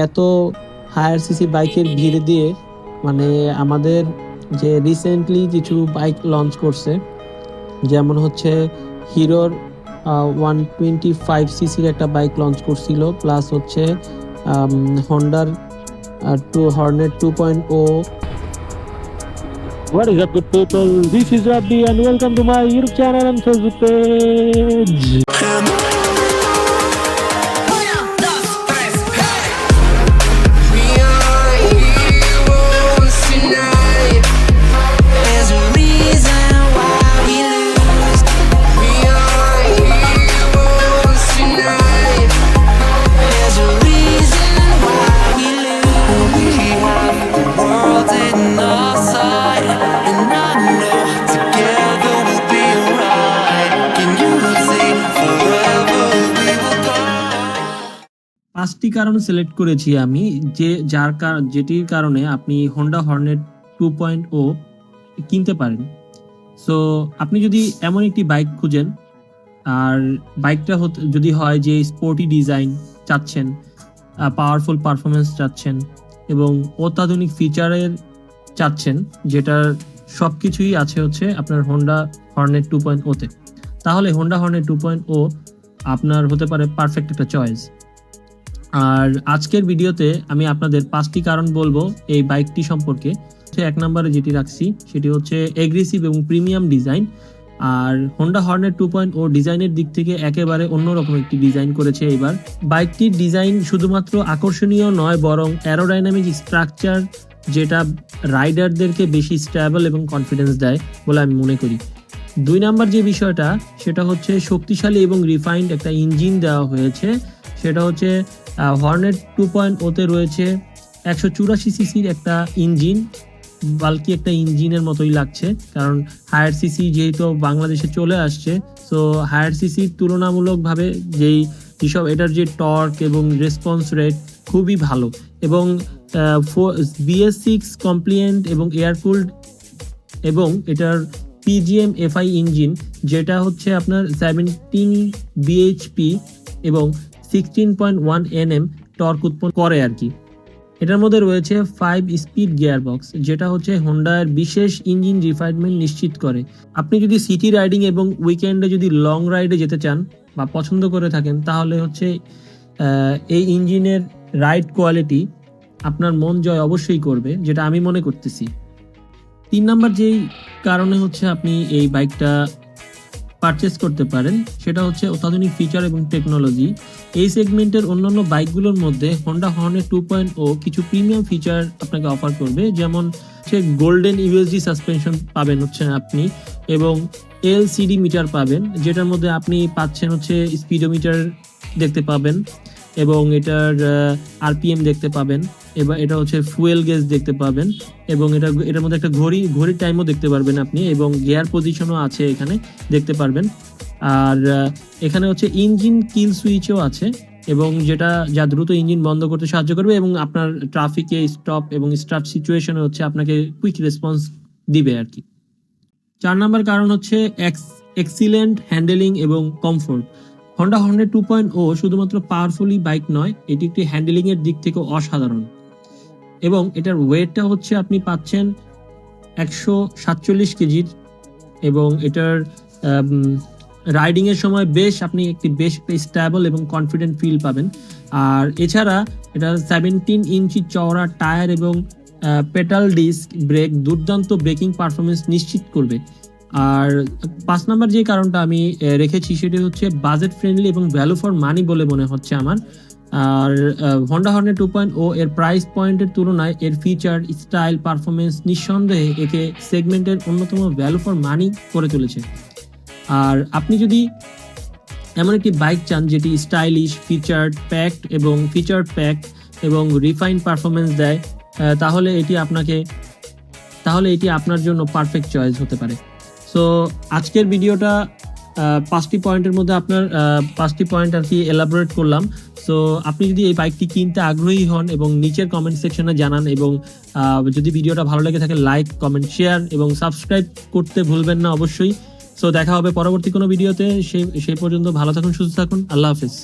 এত higher CC বাইকের ভিড় দিয়ে মানে আমাদের যে রিসেন্টলি কিছু বাইক লঞ্চ করছে, যেমন হচ্ছে হিরোর 125 সিসির একটা বাইক লঞ্চ করছিল, প্লাস হচ্ছে হন্ডার Hornet 2.0। What is up, good people? This is Rabbi and welcome to my YouTube channel and Facebook page. পাঁচটি কারণ সিলেক্ট করেছি আমি, যেটির কারণে আপনি হোন্ডা হর্নেট 2.0 কিনতে পারেন। সো আপনি যদি এমন একটি বাইক খুঁজেন, আর বাইকটা যদি হয় যে স্পোর্টি ডিজাইন চাচ্ছেন, পাওয়ারফুল পারফরমেন্স চাচ্ছেন এবং অত্যাধুনিক ফিচারের চাচ্ছেন, যেটার সব কিছুই আছে হচ্ছে আপনার হোন্ডা হর্নেট 2.0-তে, তাহলে হোন্ডা হর্নেট 2.0 আপনার হতে পারে পারফেক্ট একটা চয়েস। আর আজকের ভিডিওতে আমি আপনাদের পাঁচটি কারণ বলবো এই বাইকটি সম্পর্কে। এক নম্বরে যেটি রাখছি সেটি হচ্ছে এগ্রেসিভ এবং প্রিমিয়াম ডিজাইন। আর হোন্ডা হর্নেট 2.0 ডিজাইনের দিক থেকে একেবারে অন্যরকম একটি ডিজাইন করেছে এবার। বাইকটির ডিজাইন শুধুমাত্র আকর্ষণীয় নয়, বরং অ্যারোডাইনামিক স্ট্রাকচার, যেটা রাইডারদেরকে বেশি স্টেবল এবং কনফিডেন্স দেয় বলে আমি মনে করি। দুই নাম্বার যে বিষয়টা সেটা হচ্ছে শক্তিশালী এবং রিফাইন্ড একটা ইঞ্জিন দেওয়া হয়েছে। সেটা হচ্ছে হর্নেট 2.0-তে রয়েছে 184 সিসির একটা ইঞ্জিন, বাল্কি একটা ইঞ্জিনের মতোই লাগছে, কারণ হায়ার সিসি যেহেতু বাংলাদেশে চলে আসছে, সো হায়ার সিসির তুলনামূলকভাবে যেসব এটার যে টর্ক এবং রেসপন্স রেট খুবই ভালো, এবং BS6 কমপ্লিয়েন্ট এবং এয়ারকুলড, এবং এটার PGM FI ইঞ্জিন, যেটা হচ্ছে আপনার 17 bhp এবং 16.1 Nm টর্ক উৎপন্ন করে আর কি। এটার মধ্যে রয়েছে 5 স্পিড গিয়ার বক্স, যেটা হচ্ছে হোন্ডার বিশেষ ইঞ্জিন রিফাইনমেন্ট নিশ্চিত করে। আপনি যদি সিটি রাইডিং এবং উইকেন্ডে যদি লং রাইডে যেতে চান বা পছন্দ করে থাকেন, তাহলে হচ্ছে এই ইঞ্জিনের রাইড কোয়ালিটি আপনার মন জয় অবশ্যই করবে, যেটা আমি মনে করতেছি। তিন নাম্বার যেই কারণে হচ্ছে আপনি এই বাইকটা পারচেস করতে পারেন সেটা হচ্ছে অত্যাধুনিক ফিচার এবং টেকনোলজি। এই সেগমেন্টের অন্যান্য বাইকগুলোর মধ্যে হোন্ডা হর্নেট 2.0 কিছু প্রিমিয়াম ফিচার আপনাকে অফার করবে, যেমন হচ্ছে গোল্ডেন ইউএসডি সাসপেনশন পাবেন হচ্ছে আপনি, এবং LCD মিটার পাবেন, যেটার মধ্যে আপনি পাচ্ছেন হচ্ছে স্পিডোমিটার দেখতে পাবেন, এবং এটার RPM দেখতে পাবেন, এবার এটা হচ্ছে ফুয়েল গেজ দেখতে পাবেন, এবং এটার মধ্যে একটা ঘড়ির টাইমও দেখতে পারবেন আপনি, এবং গিয়ার পজিশনও আছে এখানে দেখতে পারবেন। আর এখানে হচ্ছে ইঞ্জিন কিল সুইচও আছে, এবং যা দ্রুত ইঞ্জিন বন্ধ করতে সাহায্য করবে, এবং আপনার ট্রাফিকে স্টপ এবং স্টার্ট সিচুয়েশনে হচ্ছে আপনাকে কুইক রেসপন্স দিবে আর কি। 4 নম্বর কারণ হচ্ছে এক্সিলেন্ট হ্যান্ডেলিং এবং কমফোর্ট। হোন্ডা হর্নেট 2.0 শুধুমাত্র পাওয়ারফুলি বাইক নয়, এটি একটি হ্যান্ডেলিং এর দিক থেকে অসাধারণ, এবং এটার ওয়েটটা হচ্ছে আপনি পাচ্ছেন 147 কেজির, এবং এটার রাইডিং এর সময় আপনি বেশ স্টেবল এবং কনফিডেন্ট ফিল পাবেন। আর এছাড়া এটা 17 ইঞ্চি চওড়া টায়ার এবং পেটাল ডিস্ক ব্রেক দুর্দান্ত ব্রেকিং পারফরমেন্স নিশ্চিত করবে। আর 5 নম্বর যে কারণটা আমি রেখেছি সেটি হচ্ছে বাজেট ফ্রেন্ডলি এবং ভ্যালু ফর মানি বলে মনে হচ্ছে আমার। আর হোন্ডা হর্নেট 2.0 এর প্রাইস পয়েন্টের তুলনায় এর ফিচার, স্টাইল, পারফরমেন্স নিঃসন্দেহে একে সেগমেন্টের অন্যতম ভ্যালু ফর মানি করে তুলেছে। আর আপনি যদি এমন একটি বাইক চান যেটি স্টাইলিশ, ফিচার প্যাকড এবং রিফাইন্ড পারফরমেন্স দেয়, তাহলে এটি আপনার জন্য পারফেক্ট চয়েস হতে পারে। সো আজকের ভিডিওটা 5টি পয়েন্টের মধ্যে আপনার 5টি পয়েন্ট আর কি এলাবোরেট করলাম। সো আপনি যদি এই বাইকটি কিনতে আগ্রহী হন এবং নিচের কমেন্ট সেকশনে জানান, এবং যদি ভিডিওটা ভালো লেগে থাকে লাইক, কমেন্ট, শেয়ার এবং সাবস্ক্রাইব করতে ভুলবেন না অবশ্যই। সো দেখা হবে পরবর্তী কোনো ভিডিওতে। সেই পর্যন্ত ভালো থাকুন, সুস্থ থাকুন, আল্লাহ হাফেজ।